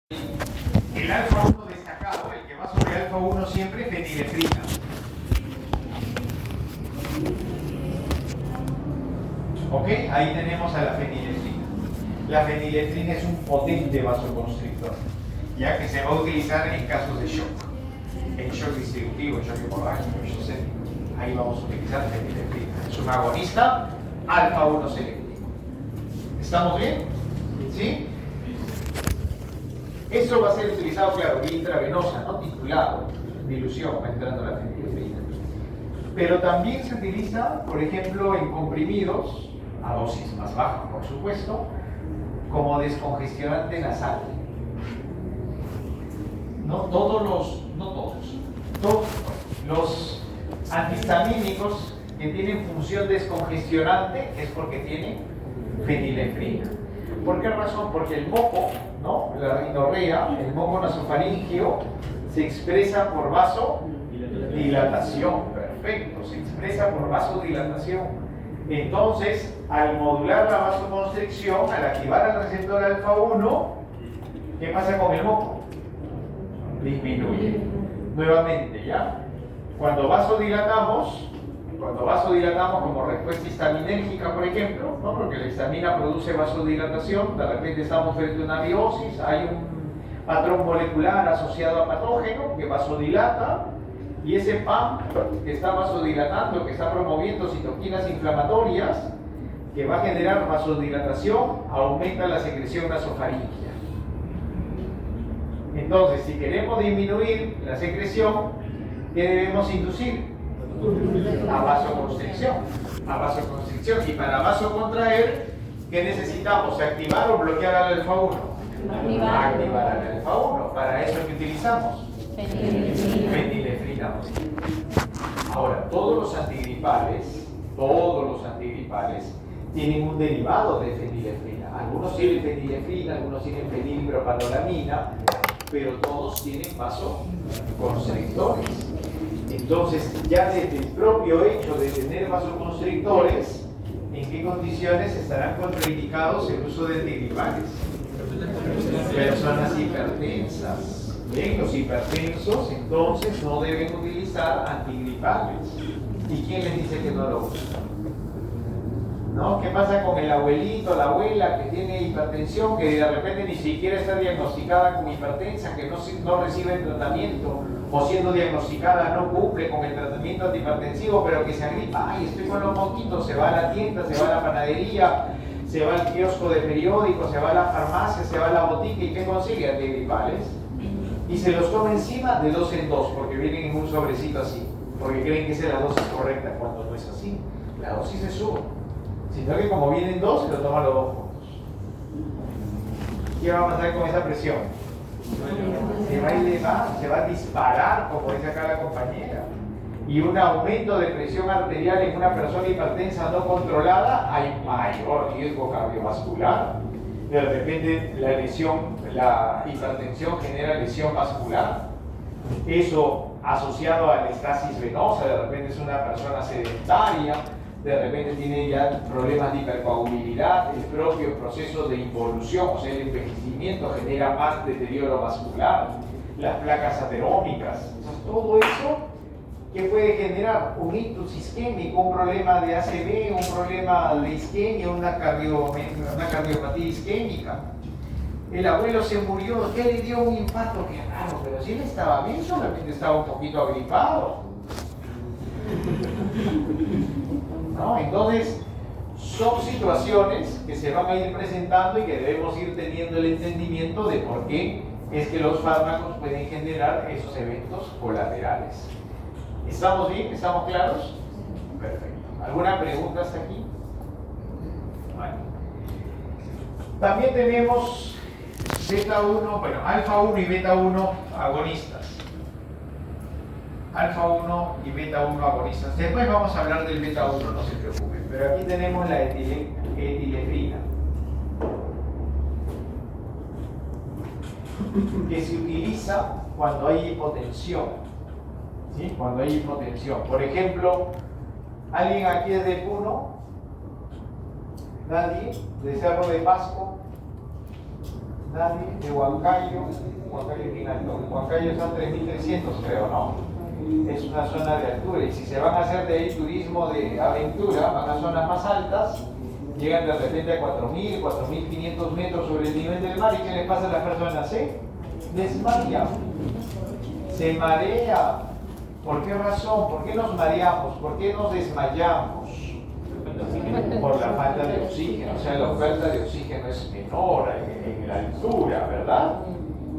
El alfa 1 destacado, el que va sobre alfa 1 siempre, fenilefrina. ¿Ok? Ahí tenemos a la fenilefrina. La fenilefrina es un potente vasoconstrictor, ya que se va a utilizar en casos de shock. En shock distributivo, en shock hemorrágico, en shock séptico. Ahí vamos a utilizar fenilefrina. Es un agonista alfa 1 selectivo. ¿Estamos bien? ¿Sí? Eso va a ser utilizado, claro, vía intravenosa, no titulado, dilución, va entrando la fenilefrina. Pero también se utiliza, por ejemplo, en comprimidos, a dosis más bajas, por supuesto, como descongestionante nasal. Todos los antihistamínicos que tienen función descongestionante es porque tienen fenilefrina. ¿Por qué razón? Porque el moco, ¿no? La rinorrea, el moco nasofaríngeo, se expresa por vasodilatación. Perfecto, se expresa por vasodilatación. Entonces, al modular la vasoconstricción, al activar el receptor alfa 1, ¿qué pasa con el moco? Disminuye. Nuevamente, ¿ya? Cuando vasodilatamos como respuesta histaminérgica, por ejemplo, ¿no? Porque la histamina produce vasodilatación, de repente estamos frente a una biosis, hay un patrón molecular asociado a patógeno que vasodilata, y ese PAM que está vasodilatando, que está promoviendo citoquinas inflamatorias, que va a generar vasodilatación, aumenta la secreción nasofaríngea. Entonces, si queremos disminuir la secreción, ¿qué debemos inducir? A vasoconstricción. Y para vasocontraer, ¿qué necesitamos? ¿Activar o bloquear al alfa 1? Activar al alfa 1. Para eso que utilizamos fenilefrina. Ahora, todos los antigripales tienen un derivado de fenilefrina. Algunos tienen fenilefrina, algunos tienen fenilpropanolamina, pero todos tienen vasoconstrictores. Entonces, ya desde el propio hecho de tener vasoconstrictores, ¿en qué condiciones estarán contraindicados el uso de antigripales? Personas hipertensas. Bien, los hipertensos entonces no deben utilizar antigripales. ¿Y quién les dice que no lo usan? ¿No? ¿Qué pasa con el abuelito, la abuela que tiene hipertensión, que de repente ni siquiera está diagnosticada como hipertensa, que no recibe el tratamiento, o siendo diagnosticada no cumple con el tratamiento antihipertensivo, pero que se agripa? Ay, estoy con los moquitos, se va a la tienda, se va a la panadería, se va al kiosco de periódicos, se va a la farmacia, se va a la botica, ¿y qué consigue? Antigripales. Y se los toma encima de 2 en 2, porque vienen en un sobrecito así, porque creen que esa es la dosis correcta, cuando no es así. La dosis se sube, sino que como vienen 2, se lo toman los 2 juntos. ¿Qué va a pasar con esa presión? Se va a elevar, se va a disparar, como dice acá la compañera. Y un aumento de presión arterial en una persona hipertensa no controlada, hay mayor riesgo cardiovascular. De repente la hipertensión genera lesión vascular. Eso asociado a la estasis venosa, de repente es una persona sedentaria, de repente tiene ya problemas de hipercoagulabilidad, el propio proceso de involución, o sea, el envejecimiento genera más deterioro vascular, las placas aterómicas. Entonces, todo eso, ¿qué puede generar? Un ictus isquémico, un problema de ACV, un problema de isquemia, una cardiopatía isquémica. El abuelo se murió, ¿qué le dio? Un infarto? Qué raro, pero si él estaba bien, solamente estaba un poquito agripado. ¿No? Entonces, son situaciones que se van a ir presentando y que debemos ir teniendo el entendimiento de por qué es que los fármacos pueden generar esos eventos colaterales. ¿Estamos bien? ¿Estamos claros? Perfecto. ¿Alguna pregunta hasta aquí? Bueno. También tenemos beta 1, bueno, alfa 1 y beta 1 agonistas. Alfa 1 y beta 1 agonistas. Después vamos a hablar del beta 1, no se preocupen. Pero aquí tenemos la etilefrina, que se utiliza cuando hay hipotensión. ¿Sí? Cuando hay hipotensión. Por ejemplo, ¿alguien aquí es de Puno? ¿Nadie? ¿De Cerro de Pasco? Nadie de Huancayo. Huancayo bien alto. Huancayo son 3.300 creo, ¿no? Es una zona de altura. Y si se van a hacer de ahí turismo de aventura, van a zonas más altas, llegan de repente a 4.000, 4.500 metros sobre el nivel del mar. ¿Y qué les pasa a las personas? Se desmayan. Se marea. ¿Por qué razón? ¿Por qué nos mareamos? ¿Por qué nos desmayamos? Por la falta de oxígeno. O sea, la oferta de oxígeno es menor en la altura, ¿verdad?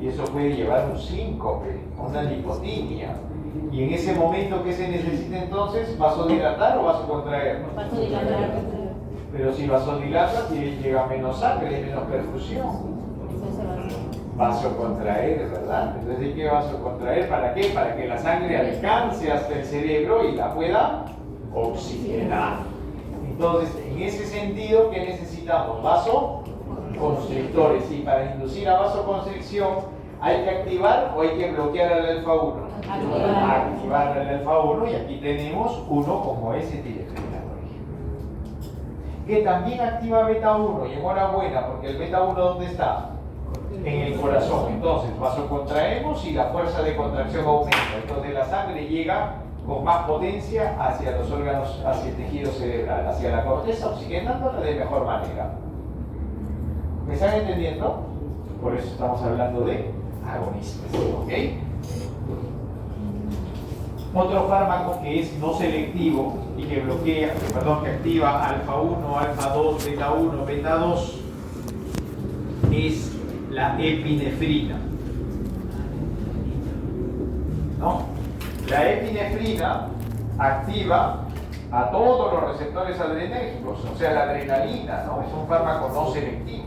Y eso puede llevar a un síncope, una lipotimia. Y en ese momento, ¿qué se necesita entonces? ¿Vasodilatar o vasocontraer? Vasodilatar. Pero si vasodilata, llega menos sangre y menos perfusión. Vasocontraer, ¿verdad? Entonces hay que vasocontraer, ¿para qué? Para que la sangre alcance hasta el cerebro y la pueda oxigenar. Entonces, en ese sentido, ¿qué necesitamos? Vasoconstrictores. Y para inducir a vasoconstricción, ¿hay que activar o hay que bloquear al alfa 1? Activar al alfa 1, y aquí tenemos uno como S-tirefrina, por ejemplo. Que también activa beta 1, y enhorabuena, porque el beta 1 ¿dónde está? En el corazón. Entonces, vasocontraemos y la fuerza de contracción aumenta. Entonces la sangre llega con más potencia hacia los órganos, hacia el tejido cerebral, hacia la corteza, oxigenándola de mejor manera. ¿Me están entendiendo? Por eso estamos hablando de agonistas, ¿ok? Otro fármaco que es no selectivo y que bloquea, que activa alfa 1, alfa 2, beta 1, beta 2 es la epinefrina. ¿No? La epinefrina activa a todos los receptores adrenérgicos, o sea, la adrenalina, ¿no? Es un fármaco no selectivo.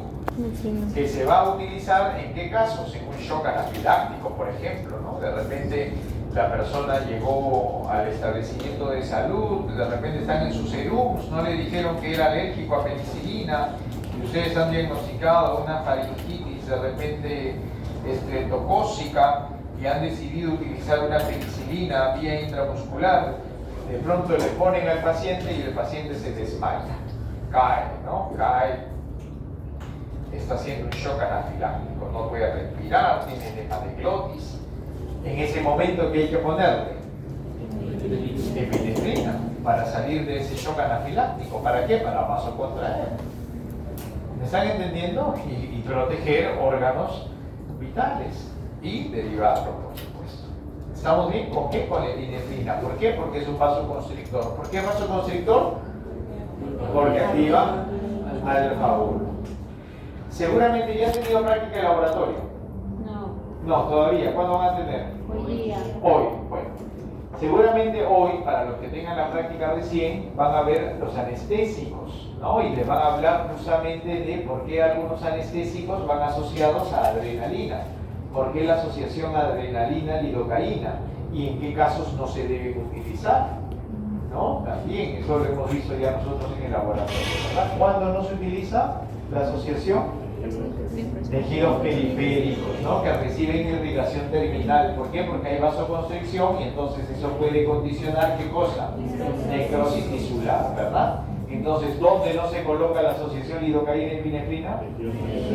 Que se va a utilizar en qué casos, en un shock anafiláctico, por ejemplo, ¿no? De repente la persona llegó al establecimiento de salud, de repente están en sus serums, no le dijeron que era alérgico a penicilina, y ustedes han diagnosticado una faringitis de repente estreptocócica y han decidido utilizar una penicilina vía intramuscular. De pronto le ponen al paciente y el paciente se desmaya, cae, ¿no? Cae. Está haciendo un shock anafiláctico, no puede respirar, tiene edema de glotis. En ese momento, ¿qué hay que ponerle? Epinefrina, para salir de ese shock anafiláctico. ¿Para qué? Para vasocontraer. ¿Me están entendiendo? Y proteger órganos vitales y derivados, por supuesto. ¿Estamos bien? ¿Con qué? Con la epinefrina. ¿Por qué? Porque es un vasoconstrictor. ¿Por qué vasoconstrictor? Porque activa alfa 1. Seguramente ya han tenido práctica de laboratorio. No, todavía. ¿Cuándo van a tener? Hoy día. Hoy, bueno. Seguramente hoy, para los que tengan la práctica recién, van a ver los anestésicos, ¿no? Y les van a hablar justamente de por qué algunos anestésicos van asociados a adrenalina. ¿Por qué la asociación adrenalina-lidocaína? Y en qué casos no se deben utilizar, ¿no? También, eso lo hemos visto ya nosotros en el laboratorio, ¿verdad? ¿Cuándo no se utiliza la asociación? Tejidos periféricos, ¿no? Que reciben irrigación terminal. ¿Por qué? Porque hay vasoconstricción y entonces eso puede condicionar ¿qué cosa? Necrosis tisular, ¿verdad? Entonces, ¿dónde no se coloca la asociación lidocaína-epinefrina?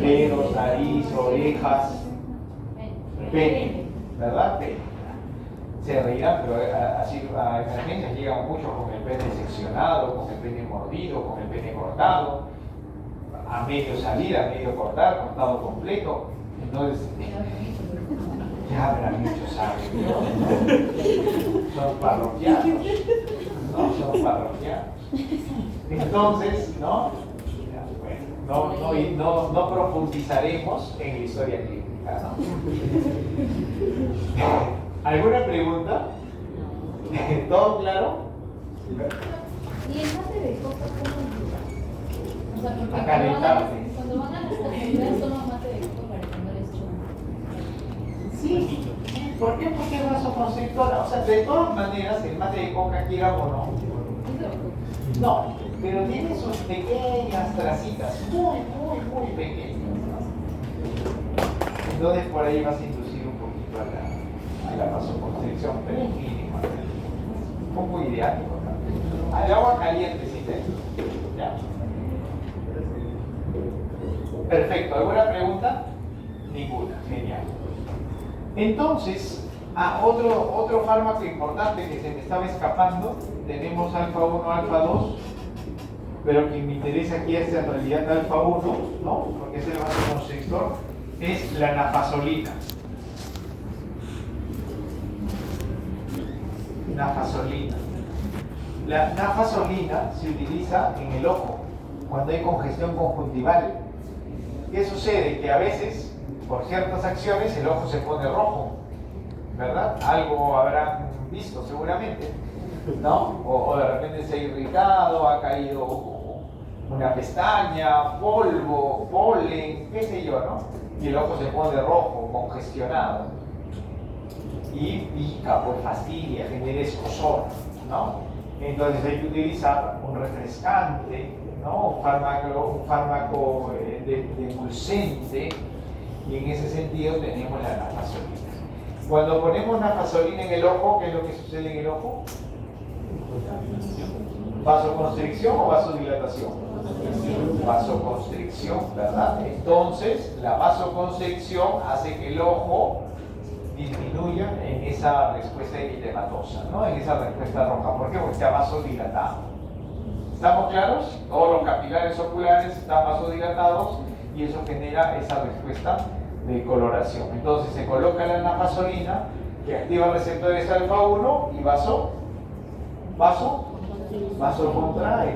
Dedos, nariz, orejas, pene, ¿verdad? Pene. Se reirán, pero así a emergencias llegan muchos con el pene seccionado, con el pene mordido, con el pene cortado, a medio salir, a medio cortar, cortado completo. Entonces, ya habrán muchos años, ¿no? Son parroquianos, ¿no? Son parroquianos. Entonces, ¿no? Bueno, no profundizaremos en la historia clínica, ¿no? ¿Alguna pregunta? ¿Todo claro? ¿Y el mate de coca cómo ayuda? O sea, porque A calentarse. cuando van a las comunidades toman mate de coca para que no les chumbe. Sí. ¿Por qué? Porque es vasoconstrictora. O sea, de todas maneras, el mate de coca, quiera o no. No, pero tiene sus pequeñas tracitas, muy pequeñas. Entonces, por ahí vas a inducir un poquito a la vasoconstricción, pero es mínima. Un poco ideático también. Al agua caliente, sí, ¿ya? Perfecto. ¿Alguna pregunta? Ninguna, genial. Entonces, otro fármaco importante que se me estaba escapando, tenemos alfa 1, alfa 2, pero quien me interesa aquí es en realidad alfa 1, ¿no? Porque es el vasoconstrictor, es la nafasolina. Nafasolina. La nafasolina se utiliza en el ojo cuando hay congestión conjuntival. ¿Qué sucede? Que a veces, por ciertas acciones, el ojo se pone rojo, ¿verdad? Algo habrán visto seguramente, ¿no? O de repente se ha irritado, ha caído una pestaña, polvo, polen, qué sé yo, ¿no? Y el ojo se pone rojo, congestionado. Y pica, pues fastidia, genera escozor, ¿no? Entonces hay que utilizar un refrescante, ¿no? Un fármaco demulcente, y en ese sentido tenemos la nafasolina. Cuando ponemos nafasolina en el ojo, ¿qué es lo que sucede en el ojo? ¿Vasoconstricción o vasodilatación? Vasoconstricción, ¿verdad? Entonces, la vasoconstricción hace que el ojo disminuya en esa respuesta eritematosa, ¿no? En esa respuesta roja. ¿Por qué? Porque está vasodilatado. ¿Estamos claros? Todos los capilares oculares están vasodilatados y eso genera esa respuesta de coloración. Entonces se coloca la nafasolina que activa receptores alfa 1 y vasocontrae,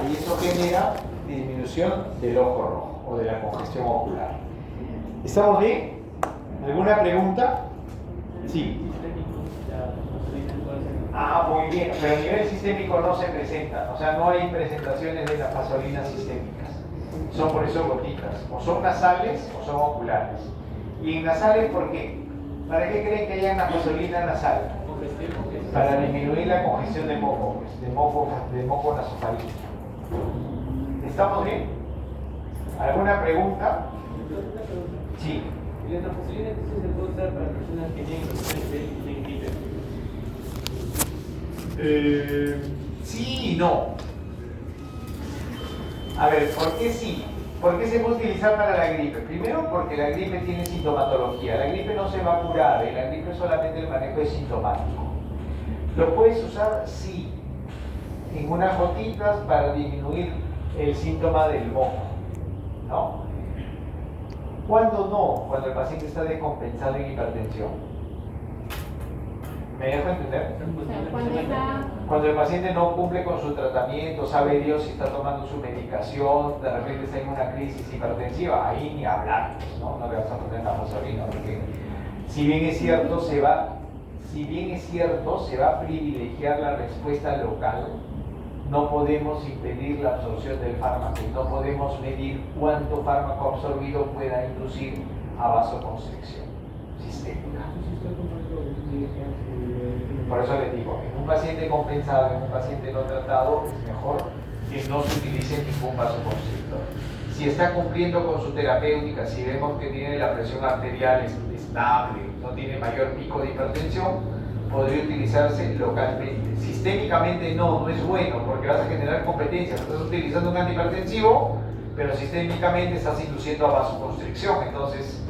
y eso genera disminución del ojo rojo o de la congestión ocular. ¿Estamos bien? ¿Alguna pregunta? Sí. Muy bien, pero a nivel sistémico no se presentan, o sea, no hay presentaciones de nafazolinas sistémicas. Son por eso gotitas, o son nasales o son oculares. ¿Y en nasales por qué? ¿Para qué creen que haya nafazolina nasal? Para disminuir la congestión de moco nasofaríngeo. ¿Estamos bien? ¿Alguna pregunta? Sí. ¿Y la nafasolina entonces se puede usar para personas que tienen gripe? Sí y no. A ver, ¿por qué sí? ¿Por qué se puede utilizar para la gripe? Primero porque la gripe tiene sintomatología. La gripe no se va a curar, la gripe solamente el manejo es sintomático. ¿Lo puedes usar? Sí. En unas gotitas para disminuir el síntoma del moco, ¿no? ¿Cuándo no? Cuando el paciente está descompensado en hipertensión. ¿Me dejo entender? Cuando el paciente no cumple con su tratamiento, sabe Dios si está tomando su medicación, de repente está en una crisis hipertensiva, ahí ni hablar, ¿no? No le vas a poner nafasolina, porque si bien es cierto, se va a privilegiar la respuesta local, no podemos impedir la absorción del fármaco y no podemos medir cuánto fármaco absorbido pueda inducir a vasoconstricción sistémica. Por eso les digo, en un paciente compensado, en un paciente no tratado, es mejor que no se utilice ningún vasoconstrictor. Si está cumpliendo con su terapéutica, si vemos que tiene la presión arterial estable, no tiene mayor pico de hipertensión, podría utilizarse localmente. Sistémicamente no es bueno porque vas a generar competencia. Estás utilizando un antihipertensivo, pero sistémicamente estás induciendo a vasoconstricción. Entonces,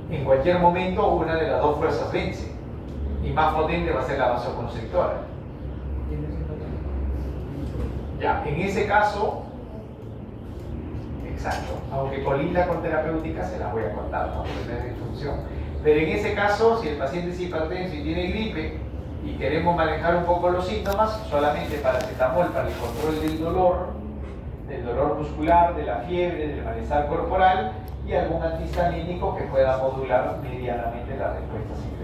en cualquier momento, una de las dos fuerzas vence. Y más potente va a ser la vasoconstrictora. Ya, en ese caso, exacto, aunque colinda con terapéutica, se las voy a contar, no tener disfunción. Pero en ese caso, si el paciente es hipertenso y tiene gripe y queremos manejar un poco los síntomas, solamente paracetamol para el control del dolor muscular, de la fiebre, del malestar corporal y algún antihistamínico que pueda modular medianamente la respuesta secretoria.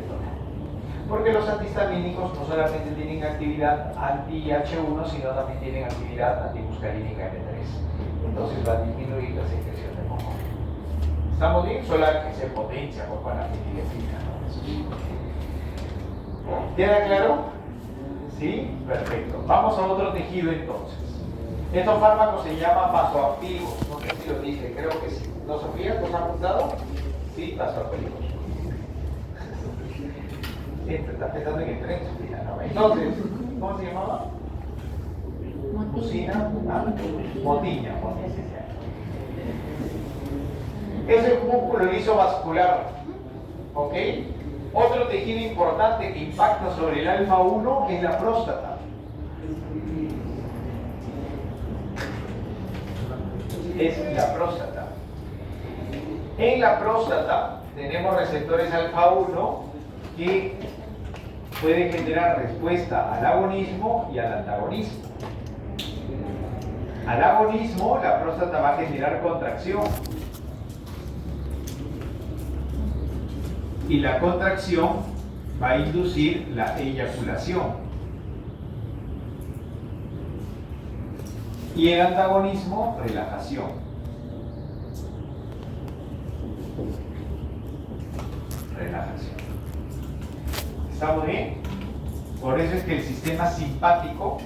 Porque los antihistamínicos no solamente tienen actividad anti-H1, sino también tienen actividad antimuscarínica M3. Entonces va a disminuir la secreción de moco. ¿Estamos bien? Solo que se potencia con la fenilefrina, ¿no? ¿Queda claro? ¿Sí? Perfecto. Vamos a otro tejido entonces. Estos fármacos se llaman vasoactivos. No sé si lo dije, creo que sí. ¿No, Sofía? ¿Los han apuntado? Sí, vasoactivos. Está pensando en el tren, Sofía, ¿no? Entonces, ¿cómo se llamaba? Mucina, motiña, Ese es un músculo liso vascular. ¿Ok? Otro tejido importante que impacta sobre el alfa 1 es la próstata. Es la próstata. En la próstata tenemos receptores alfa 1 que pueden generar respuesta al agonismo y al antagonismo. Al agonismo, la próstata va a generar contracción. Y la contracción va a inducir la eyaculación. Y el antagonismo, relajación. Relajación. ¿Estamos bien? Por eso es que el sistema simpático